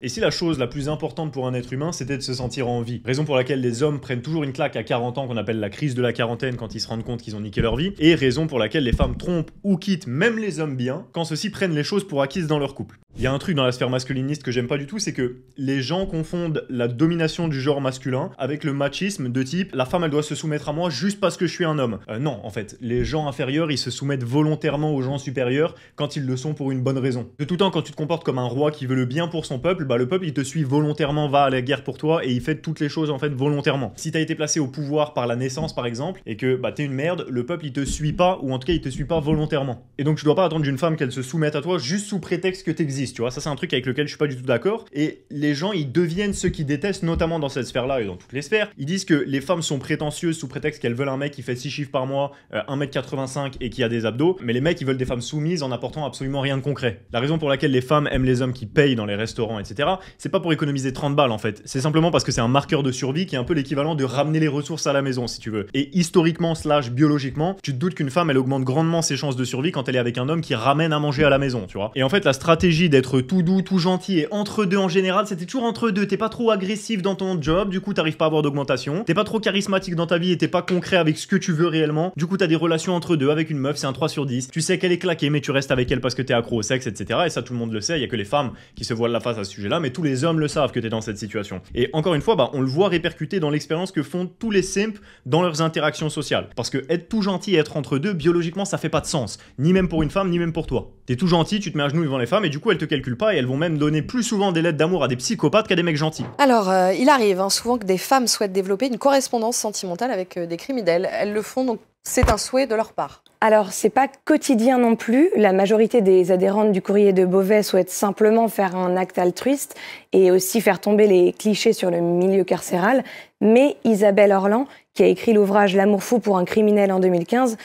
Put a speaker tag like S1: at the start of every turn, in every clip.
S1: Et si la chose la plus importante pour un être humain, c'était de se sentir en vie, raison pour laquelle les hommes prennent toujours une claque à 40 ans qu'on appelle la crise de la quarantaine quand ils se rendent compte qu'ils ont niqué leur vie, et raison pour laquelle les femmes trompent ou quittent même les hommes bien quand ceux-ci prennent les choses pour acquises dans leur couple. Il y a un truc dans la sphère masculiniste que j'aime pas du tout, c'est que les gens confondent la domination du genre masculin avec le machisme de type la femme elle doit se soumettre à moi juste parce que je suis un homme. Non, en fait, les gens inférieurs ils se soumettent volontairement aux gens supérieurs quand ils le sont pour une bonne raison. De tout temps, quand tu te comportes comme un roi qui veut le bien pour son peuple, bah le peuple il te suit volontairement, va à la guerre pour toi et il fait toutes les choses en fait volontairement. Si t'as été placé au pouvoir par la naissance par exemple et que bah t'es une merde, le peuple il te suit pas ou en tout cas il te suit pas volontairement. Et donc tu dois pas attendre d'une femme qu'elle se soumette à toi juste sous prétexte que t'existes. Tu vois, ça c'est un truc avec lequel je suis pas du tout d'accord. Et les gens, ils deviennent ceux qui détestent, notamment dans cette sphère-là et dans toutes les sphères. Ils disent que les femmes sont prétentieuses sous prétexte qu'elles veulent un mec qui fait 6 chiffres par mois, 1m85 et qui a des abdos. Mais les mecs, ils veulent des femmes soumises en apportant absolument rien de concret. La raison pour laquelle les femmes aiment les hommes qui payent dans les restaurants, etc., c'est pas pour économiser 30 balles en fait. C'est simplement parce que c'est un marqueur de survie qui est un peu l'équivalent de ramener les ressources à la maison, si tu veux. Et historiquement / biologiquement, tu te doutes qu'une femme, elle augmente grandement ses chances de survie quand elle est avec un homme qui ramène à manger à la maison, tu vois. Et en fait, la stratégie d'être tout doux, tout gentil et entre deux en général, c'était toujours entre deux. T'es pas trop agressif dans ton job, du coup t'arrives pas à avoir d'augmentation. T'es pas trop charismatique dans ta vie et t'es pas concret avec ce que tu veux réellement. Du coup t'as des relations entre deux avec une meuf, c'est un 3 sur 10. Tu sais qu'elle est claquée mais tu restes avec elle parce que t'es accro au sexe, etc. Et ça tout le monde le sait, il y a que les femmes qui se voilent la face à ce sujet-là, mais tous les hommes le savent que t'es dans cette situation. Et encore une fois, bah, on le voit répercuter dans l'expérience que font tous les simps dans leurs interactions sociales. Parce que être tout gentil et être entre deux, biologiquement ça fait pas de sens. Ni même pour une femme, ni même pour toi. T'es tout gentil, tu te mets à genoux devant les femmes et du coup elles te calculent pas et elles vont même donner plus souvent des lettres d'amour à des psychopathes qu'à des mecs gentils.
S2: Alors, il arrive souvent que des femmes souhaitent développer une correspondance sentimentale avec des criminels. Elles le font, donc c'est un souhait de leur part.
S3: Alors, c'est pas quotidien non plus. La majorité des adhérentes du courrier de Beauvais souhaitent simplement faire un acte altruiste et aussi faire tomber les clichés sur le milieu carcéral. Mais Isabelle Orlan, qui a écrit l'ouvrage L'amour fou pour un criminel en 2015,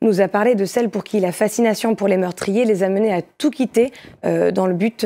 S3: nous a parlé de celles pour qui la fascination pour les meurtriers les a menées à tout quitter dans le but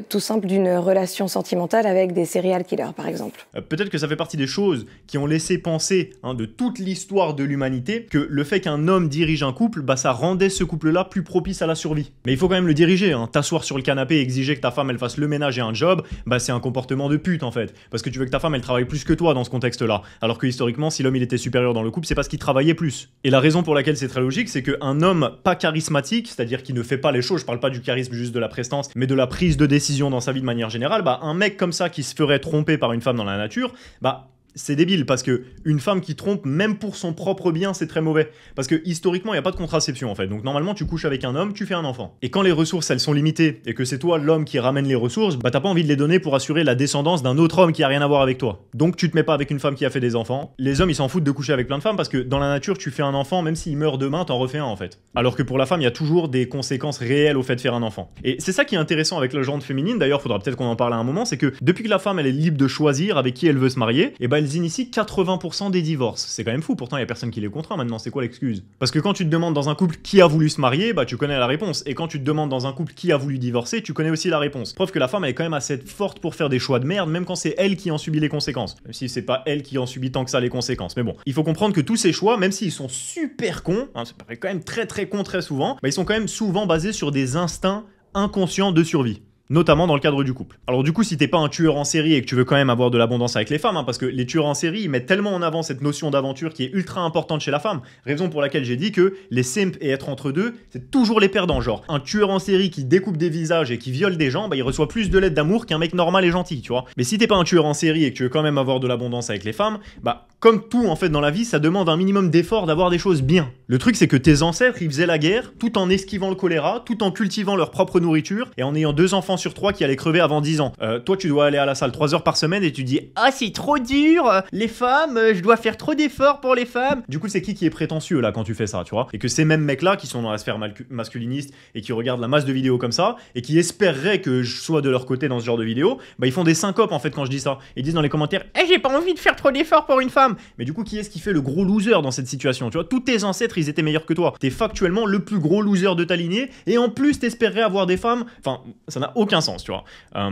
S3: tout simple d'une relation sentimentale avec des serial killers, par exemple.
S1: Peut-être que ça fait partie des choses qui ont laissé penser de toute l'histoire de l'humanité que le fait qu'un homme dirige un couple, bah ça rendait ce couple-là plus propice à la survie. Mais il faut quand même le diriger, t'asseoir sur le canapé et exiger que ta femme elle fasse le ménage et un job, bah c'est un comportement de pute en fait. Parce que tu veux que ta femme elle travaille plus que toi dans ce contexte-là. Alors que historiquement, si l'homme il était supérieur dans le couple, c'est parce qu'il travaillait plus. Et la raison pour laquelle c'est très logique, c'est qu'un homme pas charismatique, c'est-à-dire qui ne fait pas les choses, je parle pas du charisme juste de la prestance, mais de la prise de décision dans sa vie de manière générale, bah un mec comme ça qui se ferait tromper par une femme dans la nature, bah c'est débile parce que une femme qui trompe, même pour son propre bien, c'est très mauvais. Parce que historiquement, il n'y a pas de contraception en fait. Donc normalement, tu couches avec un homme, tu fais un enfant. Et quand les ressources, elles sont limitées et que c'est toi l'homme qui ramène les ressources, bah t'as pas envie de les donner pour assurer la descendance d'un autre homme qui a rien à voir avec toi. Donc tu te mets pas avec une femme qui a fait des enfants. Les hommes, ils s'en foutent de coucher avec plein de femmes parce que dans la nature, tu fais un enfant, même s'il meurt demain, t'en refais un en fait. Alors que pour la femme, il y a toujours des conséquences réelles au fait de faire un enfant. Et c'est ça qui est intéressant avec la genre féminine. D'ailleurs, faudra peut-être qu'on en parle à un moment, c'est que depuis que la femme, elle est libre de choisir avec qui elle veut se marier, et bah elles initient 80% des divorces. C'est quand même fou, pourtant il y a personne qui les contraint maintenant, c'est quoi l'excuse? Parce que quand tu te demandes dans un couple qui a voulu se marier, bah tu connais la réponse. Et quand tu te demandes dans un couple qui a voulu divorcer, tu connais aussi la réponse. Preuve que la femme elle est quand même assez forte pour faire des choix de merde, même quand c'est elle qui en subit les conséquences. Même si c'est pas elle qui en subit tant que ça les conséquences. Mais bon, il faut comprendre que tous ces choix, même s'ils sont super cons, ça paraît quand même très con très souvent, bah ils sont quand même souvent basés sur des instincts inconscients de survie. Notamment dans le cadre du couple. Alors du coup, si t'es pas un tueur en série et que tu veux quand même avoir de l'abondance avec les femmes, parce que les tueurs en série, ils mettent tellement en avant cette notion d'aventure qui est ultra importante chez la femme, raison pour laquelle j'ai dit que les simps et être entre deux, c'est toujours les perdants. Genre, un tueur en série qui découpe des visages et qui viole des gens, bah il reçoit plus de lettres d'amour qu'un mec normal et gentil, tu vois. Mais si t'es pas un tueur en série et que tu veux quand même avoir de l'abondance avec les femmes, bah comme tout en fait dans la vie, ça demande un minimum d'effort d'avoir des choses bien. Le truc c'est que tes ancêtres, ils faisaient la guerre tout en esquivant le choléra, tout en cultivant leur propre nourriture et en ayant 2 enfants sur 3 qui allaient crever avant 10 ans. Toi, tu dois aller à la salle 3 heures par semaine et tu dis « Ah, c'est trop dur, les femmes, je dois faire trop d'efforts pour les femmes. » Du coup, c'est qui est prétentieux là quand tu fais ça, tu vois? Et que ces mêmes mecs-là qui sont dans la sphère masculiniste et qui regardent la masse de vidéos comme ça et qui espéreraient que je sois de leur côté dans ce genre de vidéos, bah ils font des syncopes en fait quand je dis ça. Ils disent dans les commentaires « Eh, j'ai pas envie de faire trop d'efforts pour une femme. » Mais du coup, qui est-ce qui fait le gros loser dans cette situation? Tu vois, tous tes ancêtres, ils étaient meilleurs que toi. T'es factuellement le plus gros loser de ta lignée et en plus, t'espérerais avoir des femmes. Enfin, ça n'a aucun aucun sens, tu vois.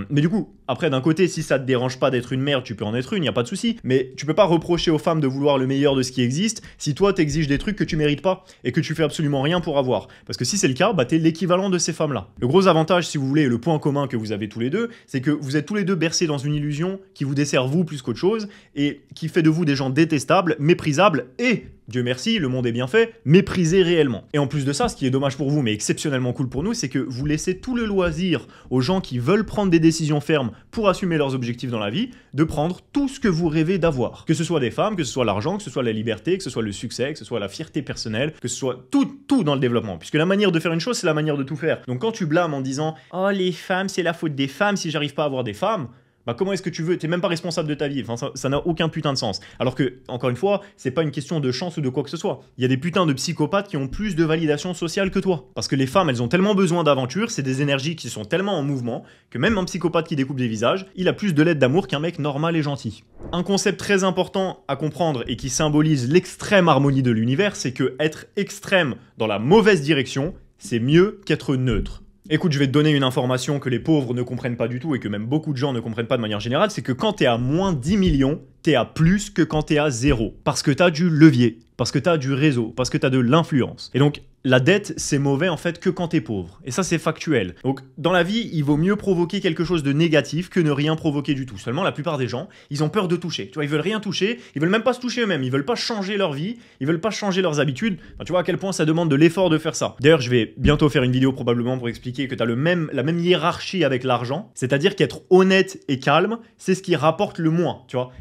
S1: Mais du coup, après, d'un côté, si ça te dérange pas d'être une merde, tu peux en être une, y a pas de souci. Mais tu peux pas reprocher aux femmes de vouloir le meilleur de ce qui existe si toi t'exiges des trucs que tu mérites pas et que tu fais absolument rien pour avoir. Parce que si c'est le cas, bah t'es l'équivalent de ces femmes-là. Le gros avantage, si vous voulez, et le point commun que vous avez tous les deux, c'est que vous êtes tous les deux bercés dans une illusion qui vous dessert vous plus qu'autre chose et qui fait de vous des gens détestables, méprisables et, Dieu merci, le monde est bien fait, méprisés réellement. Et en plus de ça, ce qui est dommage pour vous mais exceptionnellement cool pour nous, c'est que vous laissez tout le loisir aux gens qui veulent prendre des décisions fermes pour assumer leurs objectifs dans la vie, de prendre tout ce que vous rêvez d'avoir. Que ce soit des femmes, que ce soit l'argent, que ce soit la liberté, que ce soit le succès, que ce soit la fierté personnelle, que ce soit tout dans le développement. Puisque la manière de faire une chose, c'est la manière de tout faire. Donc quand tu blâmes en disant « Oh les femmes, c'est la faute des femmes si j'arrive pas à avoir des femmes », bah comment est-ce que tu veux? T'es même pas responsable de ta vie. Enfin, ça n'a aucun putain de sens. Alors que, encore une fois, c'est pas une question de chance ou de quoi que ce soit. Il y a des putains de psychopathes qui ont plus de validation sociale que toi. Parce que les femmes, elles ont tellement besoin d'aventure, c'est des énergies qui sont tellement en mouvement, que même un psychopathe qui découpe des visages, il a plus de lettres d'amour qu'un mec normal et gentil. Un concept très important à comprendre et qui symbolise l'extrême harmonie de l'univers, c'est que être extrême dans la mauvaise direction, c'est mieux qu'être neutre. Écoute, je vais te donner une information que les pauvres ne comprennent pas du tout et que même beaucoup de gens ne comprennent pas de manière générale, c'est que quand t'es à moins 10 millions, t'es à plus que quand t'es à 0. Parce que t'as du levier, parce que t'as du réseau, parce que t'as de l'influence. Et donc, la dette, c'est mauvais en fait que quand t'es pauvre. Et ça, c'est factuel. Donc, dans la vie, il vaut mieux provoquer quelque chose de négatif que ne rien provoquer du tout. Seulement, la plupart des gens, ils ont peur de toucher. Tu vois, ils veulent rien toucher, ils veulent même pas se toucher eux-mêmes, ils veulent pas changer leur vie, ils veulent pas changer leurs habitudes. Enfin, tu vois à quel point ça demande de l'effort de faire ça. D'ailleurs, je vais bientôt faire une vidéo probablement pour expliquer que t'as la même hiérarchie avec l'argent. C'est-à-dire qu'être honnête et calme, c'est ce qui rapporte le moins, tu vois.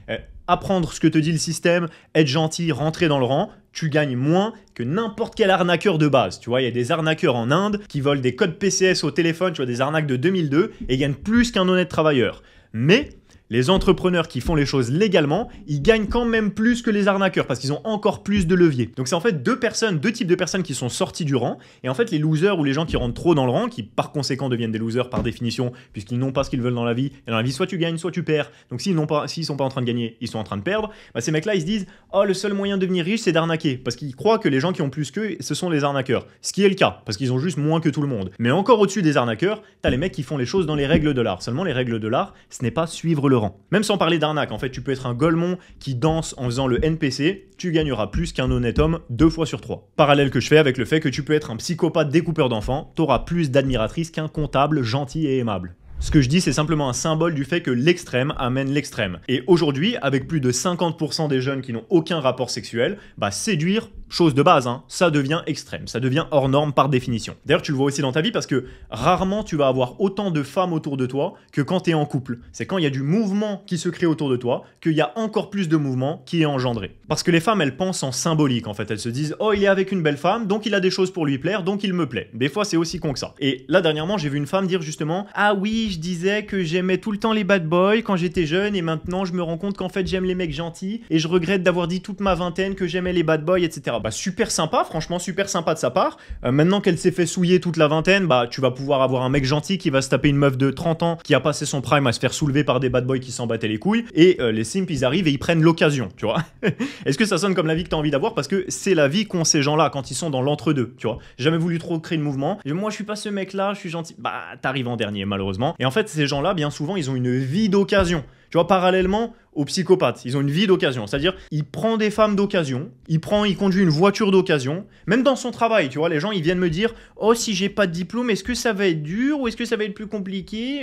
S1: Apprendre ce que te dit le système, être gentil, rentrer dans le rang, tu gagnes moins que n'importe quel arnaqueur de base. Tu vois, il y a des arnaqueurs en Inde qui volent des codes PCS au téléphone, tu vois, des arnaques de 2002 et gagnent plus qu'un honnête travailleur. Mais les entrepreneurs qui font les choses légalement, ils gagnent quand même plus que les arnaqueurs parce qu'ils ont encore plus de levier. Donc c'est en fait deux types de personnes qui sont sortis du rang. Et en fait, les losers ou les gens qui rentrent trop dans le rang, qui par conséquent deviennent des losers par définition, puisqu'ils n'ont pas ce qu'ils veulent dans la vie. Et dans la vie, soit tu gagnes, soit tu perds. Donc s'ils sont pas en train de gagner, ils sont en train de perdre. Bah, ces mecs-là, ils se disent « Oh, le seul moyen de devenir riche, c'est d'arnaquer. » Parce qu'ils croient que les gens qui ont plus qu'eux, ce sont les arnaqueurs. Ce qui est le cas, parce qu'ils ont juste moins que tout le monde. Mais encore au-dessus des arnaqueurs, t'as les mecs qui font les choses dans les règles de l'art. Seulement, les règles de l'art, ce n'est pas suivre le rang. Même sans parler d'arnaque, en fait, tu peux être un golemon qui danse en faisant le NPC, tu gagneras plus qu'un honnête homme 2 fois sur 3. Parallèle que je fais avec le fait que tu peux être un psychopathe découpeur d'enfants, t'auras plus d'admiratrices qu'un comptable gentil et aimable. Ce que je dis, c'est simplement un symbole du fait que l'extrême amène l'extrême. Et aujourd'hui, avec plus de 50% des jeunes qui n'ont aucun rapport sexuel, bah séduire, chose de base, hein, ça devient extrême, ça devient hors norme par définition. D'ailleurs, tu le vois aussi dans ta vie parce que rarement tu vas avoir autant de femmes autour de toi que quand tu es en couple. C'est quand il y a du mouvement qui se crée autour de toi qu'il y a encore plus de mouvement qui est engendré. Parce que les femmes, elles pensent en symbolique en fait. Elles se disent « Oh, il est avec une belle femme, donc il a des choses pour lui plaire, donc il me plaît. » Des fois, c'est aussi con que ça. Et là, dernièrement, j'ai vu une femme dire justement « Ah oui, je disais que j'aimais tout le temps les bad boys quand j'étais jeune et maintenant je me rends compte qu'en fait j'aime les mecs gentils et je regrette d'avoir dit toute ma vingtaine que j'aimais les bad boys, etc. » Bah super sympa, franchement super sympa de sa part. Maintenant qu'elle s'est fait souiller toute la vingtaine, bah tu vas pouvoir avoir un mec gentil qui va se taper une meuf de 30 ans qui a passé son prime à se faire soulever par des bad boys qui s'en battaient les couilles et les simps ils arrivent et ils prennent l'occasion, tu vois. Est-ce que ça sonne comme la vie que t'as envie d'avoir? Parce que c'est la vie qu'ont ces gens-là quand ils sont dans l'entre-deux, tu vois. J'ai jamais voulu trop créer de mouvement. Moi je suis pas ce mec-là, je suis gentil. Bah t'arrives en dernier malheureusement. Et en fait ces gens-là bien souvent ils ont une vie d'occasion. Tu vois, parallèlement aux psychopathes, ils ont une vie d'occasion. C'est-à-dire, il prend des femmes d'occasion, il conduit une voiture d'occasion, même dans son travail, tu vois, les gens, ils viennent me dire « Oh, si j'ai pas de diplôme, est-ce que ça va être dur ou est-ce que ça va être plus compliqué ?»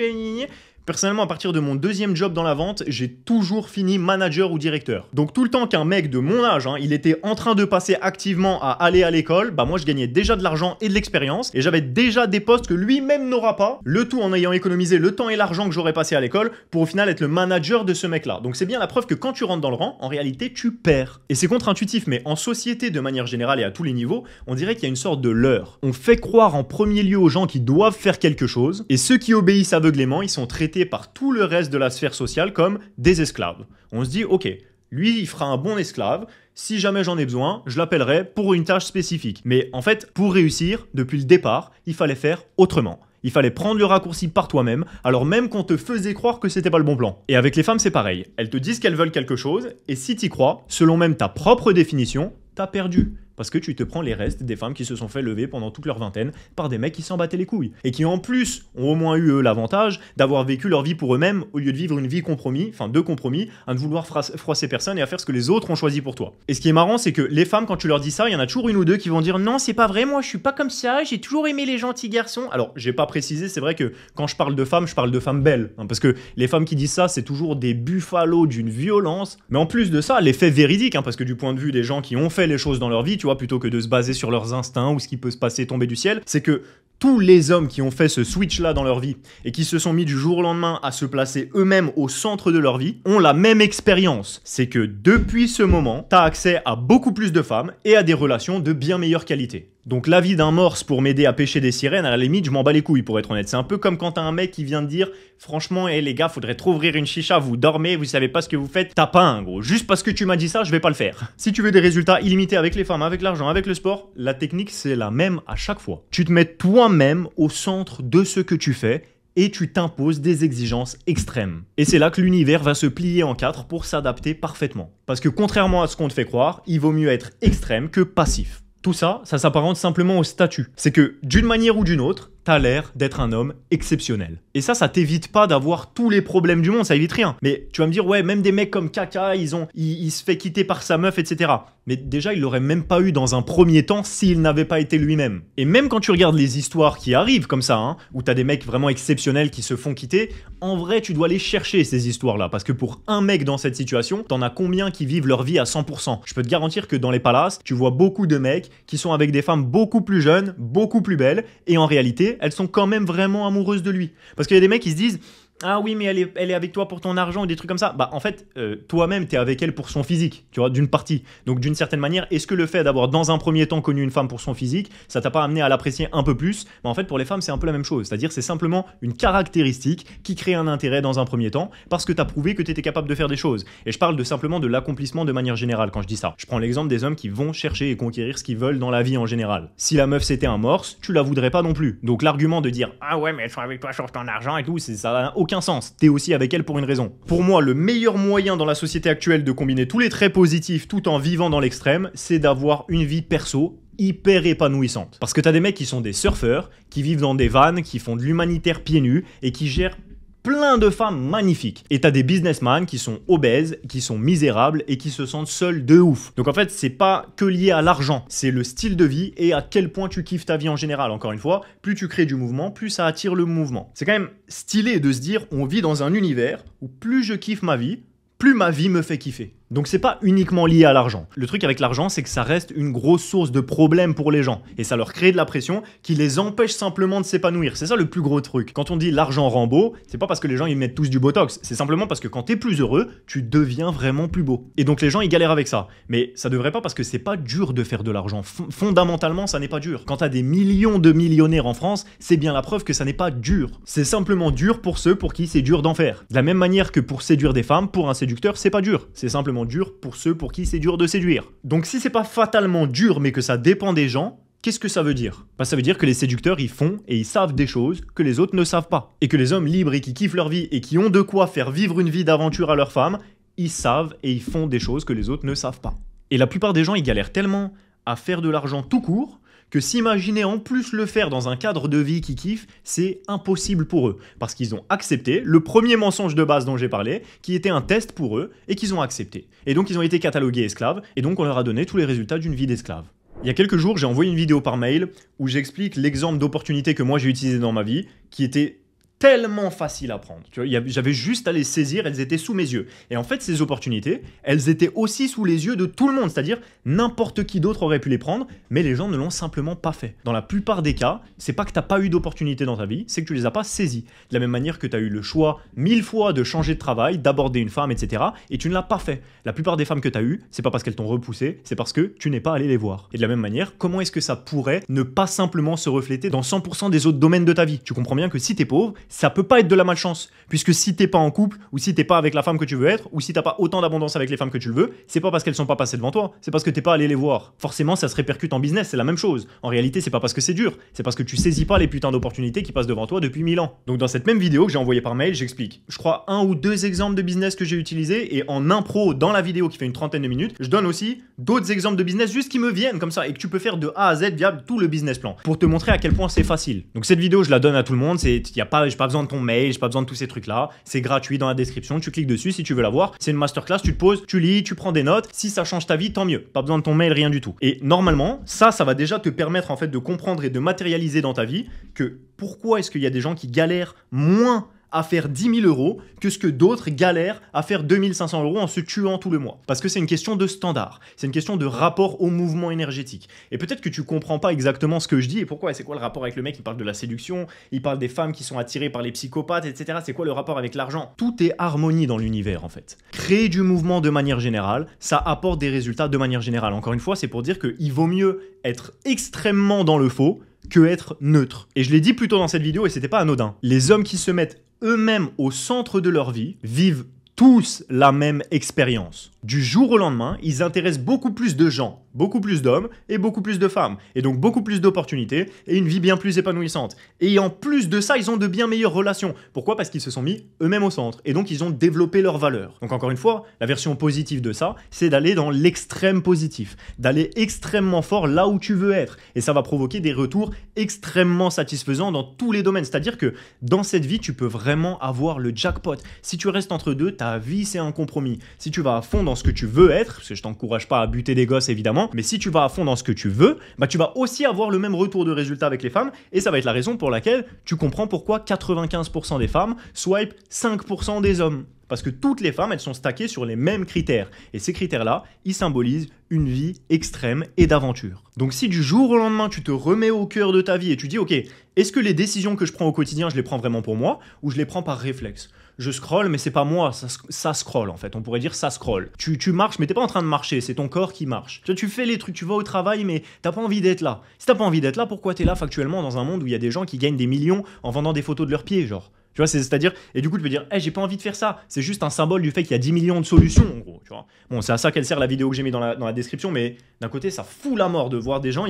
S1: Personnellement, à partir de mon deuxième job dans la vente, j'ai toujours fini manager ou directeur. Donc tout le temps qu'un mec de mon âge, hein, il était en train de passer activement à aller à l'école, bah moi je gagnais déjà de l'argent et de l'expérience, et j'avais déjà des postes que lui-même n'aura pas, le tout en ayant économisé le temps et l'argent que j'aurais passé à l'école, pour au final être le manager de ce mec-là. Donc c'est bien la preuve que quand tu rentres dans le rang, en réalité tu perds. Et c'est contre-intuitif, mais en société de manière générale et à tous les niveaux, on dirait qu'il y a une sorte de leurre. On fait croire en premier lieu aux gens qui doivent faire quelque chose, et ceux qui obéissent aveuglément, ils sont traités par tout le reste de la sphère sociale comme des esclaves. On se dit, ok, lui, il fera un bon esclave, si jamais j'en ai besoin, je l'appellerai pour une tâche spécifique. Mais en fait, pour réussir, depuis le départ, il fallait faire autrement. Il fallait prendre le raccourci par toi-même, alors même qu'on te faisait croire que c'était pas le bon plan. Et avec les femmes, c'est pareil. Elles te disent qu'elles veulent quelque chose, et si t'y crois, selon même ta propre définition, t'as perdu. Parce que tu te prends les restes des femmes qui se sont fait lever pendant toute leur vingtaine par des mecs qui s'en battaient les couilles. Et qui en plus ont au moins eu eux l'avantage d'avoir vécu leur vie pour eux-mêmes au lieu de vivre une vie de compromis, à ne vouloir froisser personne et à faire ce que les autres ont choisi pour toi. Et ce qui est marrant, c'est que les femmes, quand tu leur dis ça, il y en a toujours une ou deux qui vont dire non, c'est pas vrai, moi je suis pas comme ça, j'ai toujours aimé les gentils garçons. Alors, j'ai pas précisé, c'est vrai que quand je parle de femmes belles, hein, parce que les femmes qui disent ça, c'est toujours des buffalos d'une violence. Mais en plus de ça, les faits véridiques, hein, parce que du point de vue des gens qui ont fait les choses dans leur vie, tu vois, plutôt que de se baser sur leurs instincts ou ce qui peut se passer tomber du ciel, c'est que tous les hommes qui ont fait ce switch-là dans leur vie et qui se sont mis du jour au lendemain à se placer eux-mêmes au centre de leur vie ont la même expérience. C'est que depuis ce moment, t'as accès à beaucoup plus de femmes et à des relations de bien meilleure qualité. Donc l'avis d'un morse pour m'aider à pêcher des sirènes, à la limite, je m'en bats les couilles pour être honnête. C'est un peu comme quand t'as un mec qui vient de dire « Franchement, les gars, faudrait trop ouvrir une chicha, vous dormez, vous savez pas ce que vous faites. » T'as pas un gros. Juste parce que tu m'as dit ça, je vais pas le faire. Si tu veux des résultats illimités avec les femmes, avec l'argent, avec le sport, la technique c'est la même à chaque fois. Tu te mets toi-même au centre de ce que tu fais et tu t'imposes des exigences extrêmes. Et c'est là que l'univers va se plier en quatre pour s'adapter parfaitement. Parce que contrairement à ce qu'on te fait croire, il vaut mieux être extrême que passif. Tout ça, ça s'apparente simplement au statut. C'est que, d'une manière ou d'une autre, t'as l'air d'être un homme exceptionnel. Et ça t'évite pas d'avoir tous les problèmes du monde, ça évite rien. Mais tu vas me dire, ouais, même des mecs comme Kaka, il se fait quitter par sa meuf, etc. Mais déjà, il l'aurait même pas eu dans un premier temps s'il n'avait pas été lui-même. Et même quand tu regardes les histoires qui arrivent comme ça, hein, où t'as des mecs vraiment exceptionnels qui se font quitter, en vrai, tu dois aller chercher ces histoires-là. Parce que pour un mec dans cette situation, t'en as combien qui vivent leur vie à 100%? Je peux te garantir que dans les palaces, tu vois beaucoup de mecs qui sont avec des femmes beaucoup plus jeunes, beaucoup plus belles, et en réalité, elles sont quand même vraiment amoureuses de lui. Parce qu'il y a des mecs qui se disent ah oui, mais elle est avec toi pour ton argent ou des trucs comme ça. Bah en fait, toi-même, t'es avec elle pour son physique, tu vois, d'une partie. Donc d'une certaine manière, est-ce que le fait d'avoir dans un premier temps connu une femme pour son physique, ça t'a pas amené à l'apprécier un peu plus? Bah en fait, pour les femmes, c'est un peu la même chose. C'est-à-dire, c'est simplement une caractéristique qui crée un intérêt dans un premier temps parce que t'as prouvé que t'étais capable de faire des choses. Et je parle simplement de l'accomplissement de manière générale quand je dis ça. Je prends l'exemple des hommes qui vont chercher et conquérir ce qu'ils veulent dans la vie en général. Si la meuf c'était un morse, tu la voudrais pas non plus. Donc l'argument de dire ah ouais, mais elles sont avec toi sur ton argent et tout, ça n'a aucun sens. T'es aussi avec elle pour une raison. Pour moi, le meilleur moyen dans la société actuelle de combiner tous les traits positifs tout en vivant dans l'extrême, c'est d'avoir une vie perso hyper épanouissante. Parce que t'as des mecs qui sont des surfeurs, qui vivent dans des vannes, qui font de l'humanitaire pieds nus et qui gèrent plein de femmes magnifiques. Et t'as des businessmen qui sont obèses, qui sont misérables et qui se sentent seuls de ouf. Donc en fait, c'est pas que lié à l'argent, c'est le style de vie et à quel point tu kiffes ta vie en général. Encore une fois, plus tu crées du mouvement, plus ça attire le mouvement. C'est quand même stylé de se dire, on vit dans un univers où plus je kiffe ma vie, plus ma vie me fait kiffer. Donc c'est pas uniquement lié à l'argent. Le truc avec l'argent, c'est que ça reste une grosse source de problèmes pour les gens. Et ça leur crée de la pression qui les empêche simplement de s'épanouir. C'est ça le plus gros truc. Quand on dit l'argent rend beau, c'est pas parce que les gens ils mettent tous du botox. C'est simplement parce que quand t'es plus heureux, tu deviens vraiment plus beau. Et donc les gens ils galèrent avec ça. Mais ça devrait pas parce que c'est pas dur de faire de l'argent. Fondamentalement, ça n'est pas dur. Quand t'as des millions de millionnaires en France, c'est bien la preuve que ça n'est pas dur. C'est simplement dur pour ceux pour qui c'est dur d'en faire. De la même manière que pour séduire des femmes, pour un séducteur, c'est pas dur. C'est simplement dur pour ceux pour qui c'est dur de séduire. Donc si c'est pas fatalement dur mais que ça dépend des gens, qu'est-ce que ça veut dire? Bah ça veut dire que les séducteurs ils font et ils savent des choses que les autres ne savent pas. Et que les hommes libres et qui kiffent leur vie et qui ont de quoi faire vivre une vie d'aventure à leurs femmes, ils savent et ils font des choses que les autres ne savent pas. Et la plupart des gens ils galèrent tellement à faire de l'argent tout court que s'imaginer en plus le faire dans un cadre de vie qu'ils kiffent, c'est impossible pour eux. Parce qu'ils ont accepté le premier mensonge de base dont j'ai parlé, qui était un test pour eux, et qu'ils ont accepté. Et donc ils ont été catalogués esclaves, et donc on leur a donné tous les résultats d'une vie d'esclave. Il y a quelques jours, j'ai envoyé une vidéo par mail où j'explique l'exemple d'opportunité que moi j'ai utilisé dans ma vie, qui était tellement facile à prendre. Tu vois, j'avais juste à les saisir, elles étaient sous mes yeux. Et en fait, ces opportunités, elles étaient aussi sous les yeux de tout le monde, c'est-à-dire n'importe qui d'autre aurait pu les prendre, mais les gens ne l'ont simplement pas fait. Dans la plupart des cas, c'est pas que t'as pas eu d'opportunités dans ta vie, c'est que tu les as pas saisies. De la même manière que tu as eu le choix 1000 fois de changer de travail, d'aborder une femme, etc. et tu ne l'as pas fait. La plupart des femmes que tu as eues, c'est pas parce qu'elles t'ont repoussé, c'est parce que tu n'es pas allé les voir. Et de la même manière, comment est-ce que ça pourrait ne pas simplement se refléter dans 100% des autres domaines de ta vie? Tu comprends bien que si t'es pauvre, ça peut pas être de la malchance. Puisque si t'es pas en couple, ou si t'es pas avec la femme que tu veux être, ou si t'as pas autant d'abondance avec les femmes que tu le veux, c'est pas parce qu'elles sont pas passées devant toi, c'est parce que t'es pas allé les voir. Forcément, ça se répercute en business, c'est la même chose. En réalité, c'est pas parce que c'est dur, c'est parce que tu saisis pas les putains d'opportunités qui passent devant toi depuis 1000 ans. Donc dans cette même vidéo que j'ai envoyée par mail, j'explique. Je crois 1 ou 2 exemples de business que j'ai utilisés, et en impro dans la vidéo qui fait une trentaine de minutes, je donne aussi d'autres exemples de business juste qui me viennent comme ça, et que tu peux faire de A à Z via tout le business plan, pour te montrer à quel point c'est facile. Donc cette vidéo, je la donne à tout le monde, j'ai pas besoin de ton mail, j'ai pas besoin de tous ces trucs là, c'est gratuit dans la description, tu cliques dessus si tu veux la voir, c'est une masterclass, tu te poses, tu lis, tu prends des notes, si ça change ta vie, tant mieux, pas besoin de ton mail, rien du tout. Et normalement, ça va déjà te permettre en fait de comprendre et de matérialiser dans ta vie que pourquoi est-ce qu'il y a des gens qui galèrent moins à faire 10 000 euros que ce que d'autres galèrent à faire 2500 euros en se tuant tout le mois. Parce que c'est une question de standard, c'est une question de rapport au mouvement énergétique. Et peut-être que tu comprends pas exactement ce que je dis et pourquoi, et c'est quoi le rapport avec le mec, il parle de la séduction, il parle des femmes qui sont attirées par les psychopathes, etc. C'est quoi le rapport avec l'argent? Tout est harmonie dans l'univers en fait. Créer du mouvement de manière générale, ça apporte des résultats de manière générale. Encore une fois, c'est pour dire qu'il vaut mieux être extrêmement dans le faux que être neutre. Et je l'ai dit plus tôt dans cette vidéo et c'était pas anodin. Les hommes qui se mettent eux-mêmes au centre de leur vie vivent tous la même expérience. Du jour au lendemain, ils intéressent beaucoup plus de gens, beaucoup plus d'hommes et beaucoup plus de femmes. Et donc beaucoup plus d'opportunités et une vie bien plus épanouissante. Et en plus de ça, ils ont de bien meilleures relations. Pourquoi? Parce qu'ils se sont mis eux-mêmes au centre. Et donc ils ont développé leurs valeurs. Donc encore une fois, la version positive de ça, c'est d'aller dans l'extrême positif. D'aller extrêmement fort là où tu veux être. Et ça va provoquer des retours extrêmement satisfaisants dans tous les domaines. C'est-à-dire que dans cette vie, tu peux vraiment avoir le jackpot. Si tu restes entre deux, ta vie c'est un compromis. Si tu vas à fond dans ce que tu veux être, parce que je t'encourage pas à buter des gosses évidemment, mais si tu vas à fond dans ce que tu veux, bah tu vas aussi avoir le même retour de résultat avec les femmes, et ça va être la raison pour laquelle tu comprends pourquoi 95% des femmes swipe 5% des hommes. Parce que toutes les femmes, elles sont stackées sur les mêmes critères. Et ces critères-là, ils symbolisent une vie extrême et d'aventure. Donc si du jour au lendemain, tu te remets au cœur de ta vie et tu dis, ok, est-ce que les décisions que je prends au quotidien, je les prends vraiment pour moi ou je les prends par réflexe? Je scrolle, mais c'est pas moi, ça scrolle en fait. On pourrait dire ça scrolle. Tu marches, mais t'es pas en train de marcher, c'est ton corps qui marche. Tu fais les trucs, tu vas au travail, mais t'as pas envie d'être là. Si t'as pas envie d'être là, pourquoi t'es là factuellement dans un monde où il y a des gens qui gagnent des millions en vendant des photos de leurs pieds, genre? Tu vois, c'est-à-dire, et du coup, tu peux dire, hey, j'ai pas envie de faire ça. C'est juste un symbole du fait qu'il y a 10 millions de solutions, en gros. Tu vois. Bon, c'est à ça qu'elle sert la vidéo que j'ai mis dans la description, mais d'un côté, ça fout la mort de voir des gens,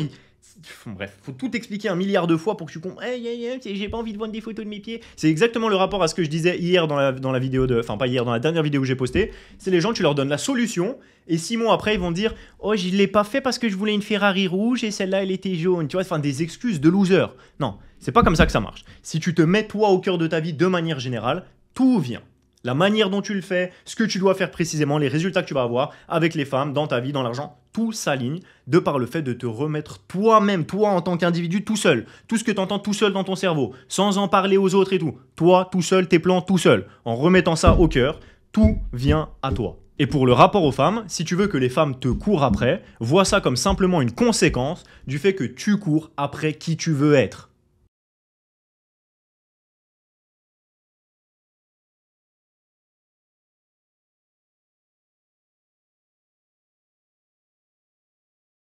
S1: bref, faut tout expliquer 1 milliard de fois pour que tu comprennes. Hey, j'ai pas envie de vendre des photos de mes pieds. C'est exactement le rapport à ce que je disais hier dans la vidéo enfin pas hier, dans la dernière vidéo que j'ai postée. C'est les gens, tu leur donnes la solution et 6 mois après, ils vont te dire, oh, je l'ai pas fait parce que je voulais une Ferrari rouge et celle-là, elle était jaune. Tu vois, enfin des excuses de loser. Non, c'est pas comme ça que ça marche. Si tu te mets toi au cœur de ta vie de manière générale, tout vient. La manière dont tu le fais, ce que tu dois faire précisément, les résultats que tu vas avoir avec les femmes, dans ta vie, dans l'argent, tout s'aligne de par le fait de te remettre toi-même, toi en tant qu'individu tout seul. Tout ce que tu entends tout seul dans ton cerveau, sans en parler aux autres et tout. Toi, tout seul, tes plans, tout seul. En remettant ça au cœur, tout vient à toi. Et pour le rapport aux femmes, si tu veux que les femmes te courent après, vois ça comme simplement une conséquence du fait que tu cours après qui tu veux être.